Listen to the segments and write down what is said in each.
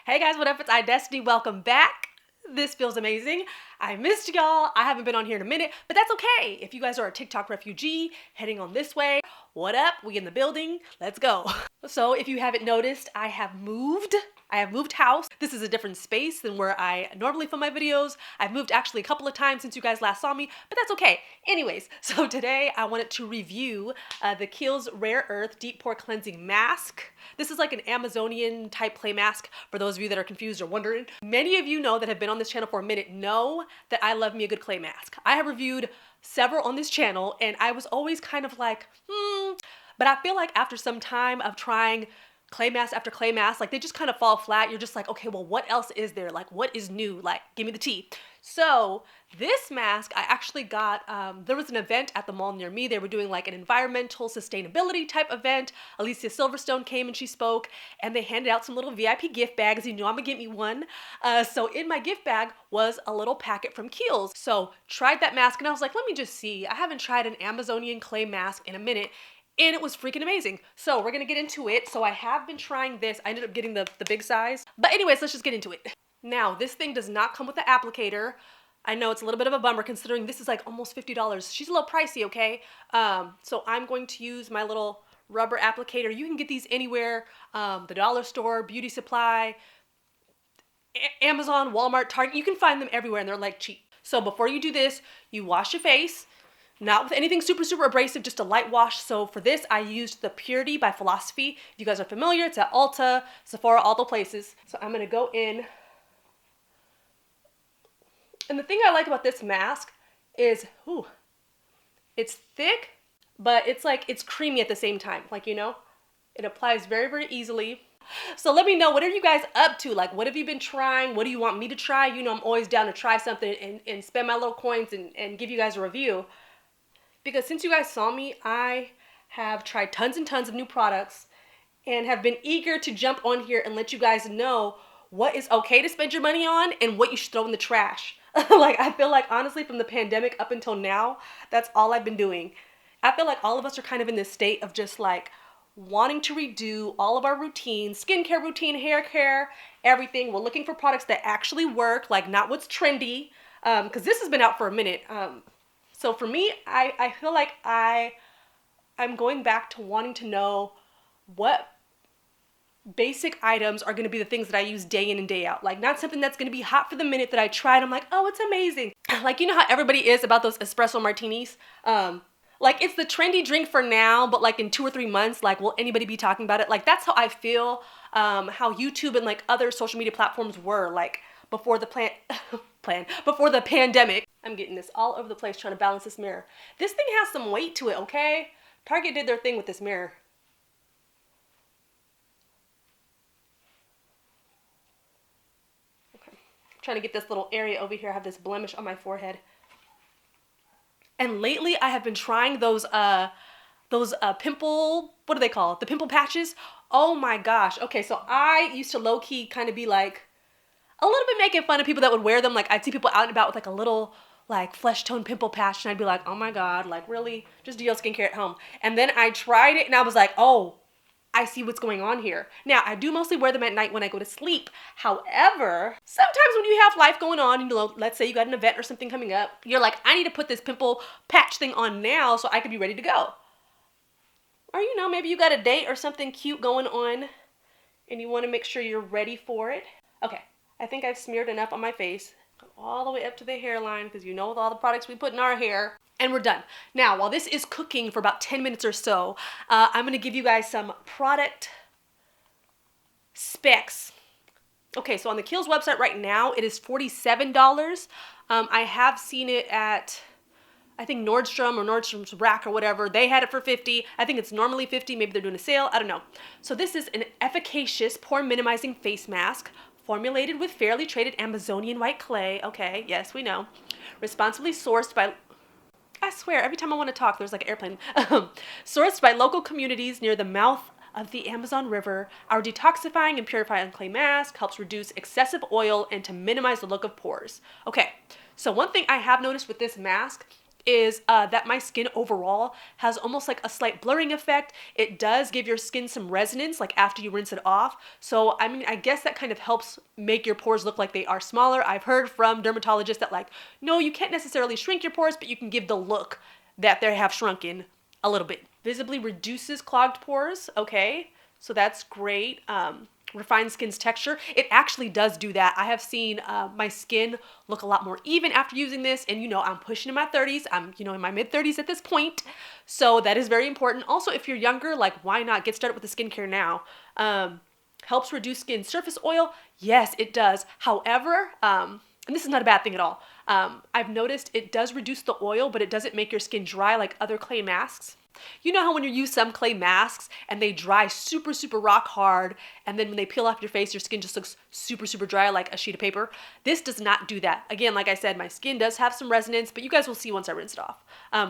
Hey guys, what up? It's iDestiny. Welcome back. This feels amazing. I missed y'all. I haven't been on here in a minute, but that's okay. If you guys are a TikTok refugee heading on this way, what up? We in the building. Let's go. So if you haven't noticed, I have moved house. This is a different space than where I normally film my videos. I've moved actually a couple of times since you guys last saw me, but that's okay. Anyways, so today I wanted to review the Kiehl's Rare Earth Deep Pore Cleansing Mask. This is like an Amazonian type clay mask for those of you that are confused or wondering. Many of you know that have been on this channel for a minute know that I love me a good clay mask. I have reviewed several on this channel and I was always kind of like, but I feel like after some time of trying clay mask after clay mask, like they just kind of fall flat. You're just like, okay, well, what else is there? Like, what is new? Like, give me the tea. So this mask, I actually got, there was an event at the mall near me. They were doing like an environmental sustainability type event. Alicia Silverstone came and she spoke and they handed out some little VIP gift bags. You know, I'm gonna get me one. So in my gift bag was a little packet from Kiehl's. So tried that mask and I was like, let me just see. I haven't tried an Amazonian clay mask in a minute. And it was freaking amazing. So we're gonna get into it. So I have been trying this. I ended up getting the big size. But anyways, let's just get into it. Now, this thing does not come with the applicator. I know it's a little bit of a bummer considering this is like almost $50. She's a little pricey, okay? So I'm going to use my little rubber applicator. You can get these anywhere. The dollar store, beauty supply, Amazon, Walmart, Target. You can find them everywhere and they're like cheap. So before you do this, you wash your face. Not with anything super abrasive, just a light wash. So for this, I used the Purity by Philosophy. If you guys are familiar, it's at Ulta, Sephora, all the places. So I'm gonna go in. And the thing I like about this mask is, it's thick, but it's creamy at the same time. Like, you know, it applies very easily. So let me know, what are you guys up to? Like, what have you been trying? What do you want me to try? You know, I'm always down to try something and spend my little coins and give you guys a review. Because since you guys saw me, I have tried tons and tons of new products and have been eager to jump on here and let you guys know what is okay to spend your money on and what you should throw in the trash. Like, I feel like, honestly, from the pandemic up until now, that's all I've been doing. I feel like all of us are kind of in this state of just like wanting to redo all of our routines, skincare routine, hair care, everything. We're looking for products that actually work, like not what's trendy, because this has been out for a minute. So for me, I feel like I'm going back to wanting to know what basic items are going to be the things that I use day in and day out. Like, not something that's going to be hot for the minute that I tried. I'm like, oh, it's amazing. Like, you know how everybody is about those espresso martinis? Like, it's the trendy drink for now, but like in 2 or 3 months, like, will anybody be talking about it? Like, that's how I feel, how YouTube and like other social media platforms were like before the before the pandemic. I'm getting this all over the place trying to balance this mirror. This thing has some weight to it, okay? Target did their thing with this mirror. Okay. I'm trying to get this little area over here. I have this blemish on my forehead. And lately I have been trying those pimple, what do they call it? The pimple patches. Oh my gosh. Okay, so I used to low-key kind of be like a little bit making fun of people that would wear them. Like, I'd see people out and about with like a little like flesh tone pimple patch and I'd be like, oh my God, like really? Just do your skincare at home. And then I tried it and I was like, oh, I see what's going on here. Now, I do mostly wear them at night when I go to sleep. However, sometimes when you have life going on, you know, let's say you got an event or something coming up, you're like, I need to put this pimple patch thing on now so I can be ready to go. Or, you know, maybe you got a date or something cute going on and you want to make sure you're ready for it. Okay, I think I've smeared enough on my face. All the way up to the hairline, because you know with all the products we put in our hair, and we're done. Now, while this is cooking for about 10 minutes or so, I'm going to give you guys some product specs. Okay, so on the Kiehl's website right now, it is $47. I have seen it at, I think Nordstrom or Nordstrom's Rack or whatever. They had it for $50. I think it's normally $50. Maybe they're doing a sale. I don't know. So this is an efficacious pore minimizing face mask formulated with fairly traded Amazonian white clay. Okay, yes, we know. Responsibly sourced by, I swear, every time I want to talk, there's like an airplane. Sourced by local communities near the mouth of the Amazon River. Our detoxifying and purifying clay mask helps reduce excessive oil and to minimize the look of pores. Okay, so one thing I have noticed with this mask is that my skin overall has almost like a slight blurring effect. It does give your skin some resonance like after you rinse it off. So I mean, I guess that kind of helps make your pores look like they are smaller. I've heard from dermatologists that like, no, you can't necessarily shrink your pores, but you can give the look that they have shrunken a little bit. Visibly reduces clogged pores. Okay, so that's great. Refines skin's texture. It actually does do that. I have seen my skin look a lot more even after using this, and you know, I'm pushing in my 30s. I'm, you know, in my mid 30s at this point, so that is very important. Also, if you're younger, like, why not get started with the skincare now? Helps reduce skin surface oil. Yes, it does. However, and this is not a bad thing at all. I've noticed it does reduce the oil, but it doesn't make your skin dry like other clay masks. You know how when you use some clay masks and they dry super, super rock hard, and then when they peel off your face, your skin just looks super, super dry like a sheet of paper? This does not do that. Again, like I said, my skin does have some resonance, but you guys will see once I rinse it off.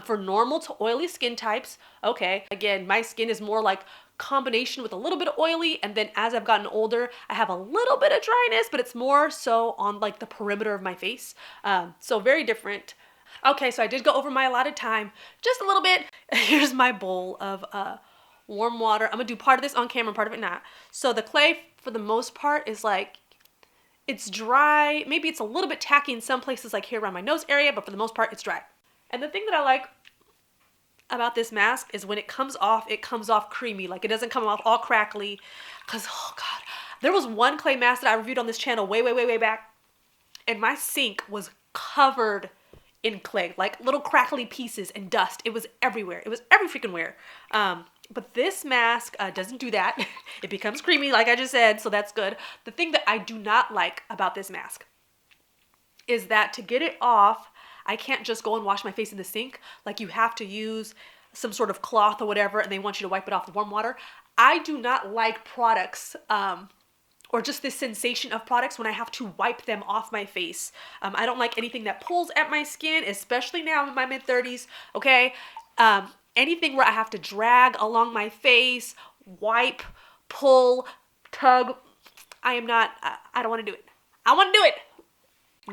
For normal to oily skin types, okay, again, my skin is more like combination with a little bit of oily, and then as I've gotten older, I have a little bit of dryness, but it's more so on like the perimeter of my face. So very different. Okay, so I did go over my allotted time just a little bit. Here's my bowl of warm water. I'm gonna do part of this on camera, part of it not. So the clay, for the most part, is like, it's dry. Maybe it's a little bit tacky in some places, like here around my nose area, but for the most part, it's dry. And the thing that I like about this mask is when it comes off creamy. Like, it doesn't come off all crackly. Cause, oh God, there was one clay mask that I reviewed on this channel way back, and my sink was covered in clay, like little crackly pieces and dust. It was everywhere. It was every freaking where. But this mask doesn't do that. It becomes creamy, like I just said, so that's good. The thing that I do not like about this mask is that to get it off, I can't just go and wash my face in the sink. Like, you have to use some sort of cloth or whatever, and they want you to wipe it off with warm water. I do not like products, or just this sensation of products when I have to wipe them off my face. I don't like anything that pulls at my skin, especially now in my mid 30s, okay? Anything where I have to drag along my face, wipe, pull, tug, I don't want to do it. I want to do it.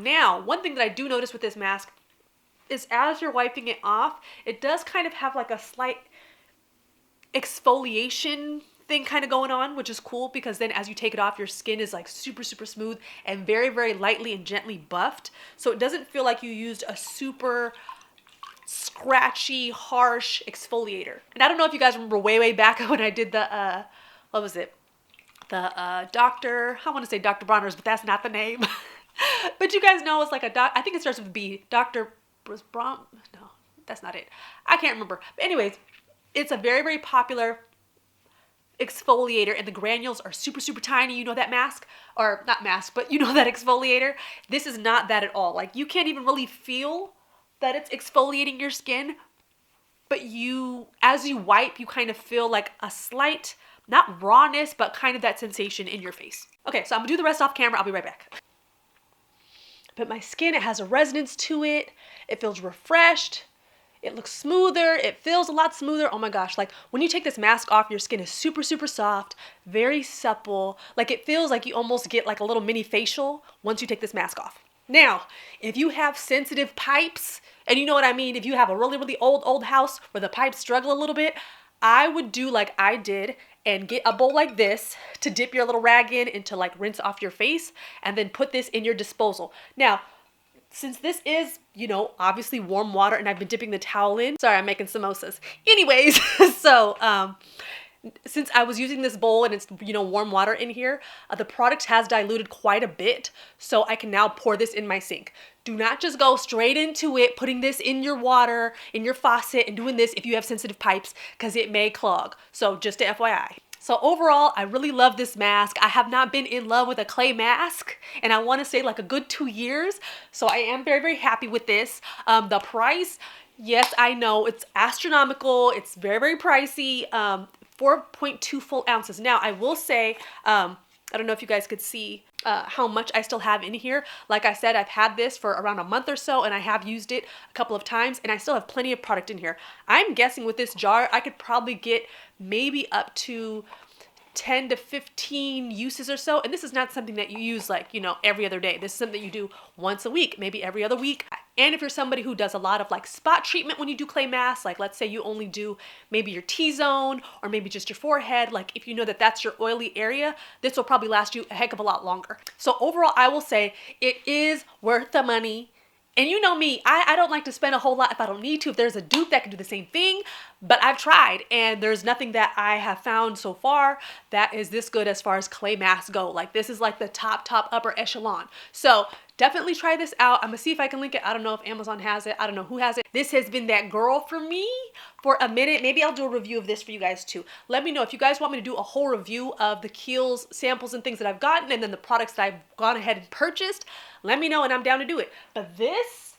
Now, one thing that I do notice with this mask is as you're wiping it off, it does kind of have like a slight exfoliation thing kind of going on, which is cool, because then as you take it off, your skin is like super, super smooth and very, very lightly and gently buffed. So it doesn't feel like you used a super scratchy, harsh exfoliator. And I don't know if you guys remember way back when I did the, what was it? The Dr. I want to say Dr. Bronner's, but that's not the name. But you guys know it's like I think it starts with B. Dr. Brom? No, that's not it. I can't remember. But anyways, it's a very, very popular exfoliator, and the granules are super, super tiny. You know that mask, or not mask, but you know that exfoliator. This is not that at all. Like, you can't even really feel that it's exfoliating your skin, but as you wipe, you kind of feel like a slight, not rawness, but kind of that sensation in your face. Okay, so I'm gonna do the rest off camera. I'll be right back. But my skin, it has a resonance to it. It feels refreshed. It looks smoother. It feels a lot smoother. Oh my gosh. Like, when you take this mask off, your skin is super, super soft, very supple. Like, it feels like you almost get like a little mini facial once you take this mask off. Now, if you have sensitive pipes, and you know what I mean, if you have a really, really old house where the pipes struggle a little bit, I would do like I did and get a bowl like this to dip your little rag in and to like rinse off your face, and then put this in your disposal. Now, since this is, you know, obviously warm water, and I've been dipping the towel in. Sorry, I'm making samosas. Anyways, so since I was using this bowl and it's, you know, warm water in here, the product has diluted quite a bit, so I can now pour this in my sink. Do not just go straight into it, putting this in your water, in your faucet, and doing this if you have sensitive pipes, because it may clog. So just a FYI. So overall, I really love this mask. I have not been in love with a clay mask, and I want to say like a good 2 years. So I am very, very happy with this. The price, yes, I know it's astronomical. It's very, very pricey. 4.2 full ounces. Now, I will say, I don't know if you guys could see how much I still have in here. Like I said, I've had this for around a month or so, and I have used it a couple of times, and I still have plenty of product in here. I'm guessing with this jar, I could probably get maybe up to 10 to 15 uses or so. And this is not something that you use like, you know, every other day. This is something you do once a week, maybe every other week. And if you're somebody who does a lot of like spot treatment when you do clay masks, like let's say you only do maybe your T-zone or maybe just your forehead, like if you know that that's your oily area, this will probably last you a heck of a lot longer. So overall, I will say it is worth the money. And you know me, I don't like to spend a whole lot if I don't need to, if there's a dupe that can do the same thing, but I've tried and there's nothing that I have found so far that is this good as far as clay masks go. Like this is like the top upper echelon. So definitely try this out. I'm gonna see if I can link it. I don't know if Amazon has it. I don't know who has it. This has been that girl for me for a minute. Maybe I'll do a review of this for you guys too. Let me know if you guys want me to do a whole review of the Kiehl's samples and things that I've gotten and then the products that I've gone ahead and purchased. Let me know and I'm down to do it. But this,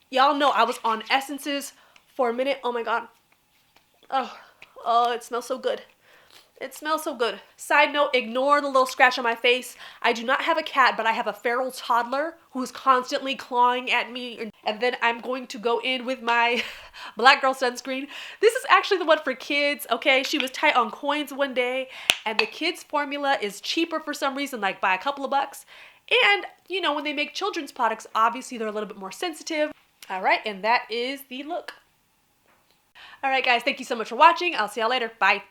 y'all know I was on essences for a minute. Oh my God. Oh, it smells so good. It smells so good. Side note, ignore the little scratch on my face. I do not have a cat, but I have a feral toddler who's constantly clawing at me. And then I'm going to go in with my Black Girl sunscreen. This is actually the one for kids, okay? She was tight on coins one day, and the kids formula is cheaper for some reason, like by a couple of bucks. And, you know, when they make children's products, obviously they're a little bit more sensitive. All right, and that is the look. All right, guys, thank you so much for watching. I'll see y'all later. Bye.